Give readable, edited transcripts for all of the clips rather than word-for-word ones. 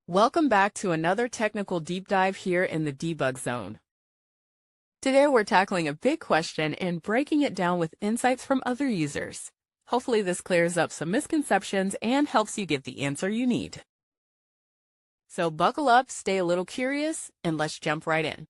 Welcome back to another technical deep dive here in the debug zone. Today we're tackling a big question and breaking it down with insights from other users. Hopefully this clears up some misconceptions and helps you get the answer you need. So buckle up, stay a little curious, and let's jump right in.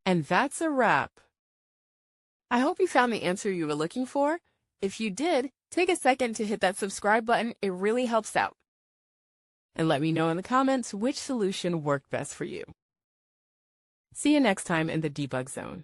And that's a wrap. I hope you found the answer you were looking for. If you did, take a second to hit that subscribe button. It really helps out. And let me know in the comments which solution worked best for you. See you next time in the debug zone.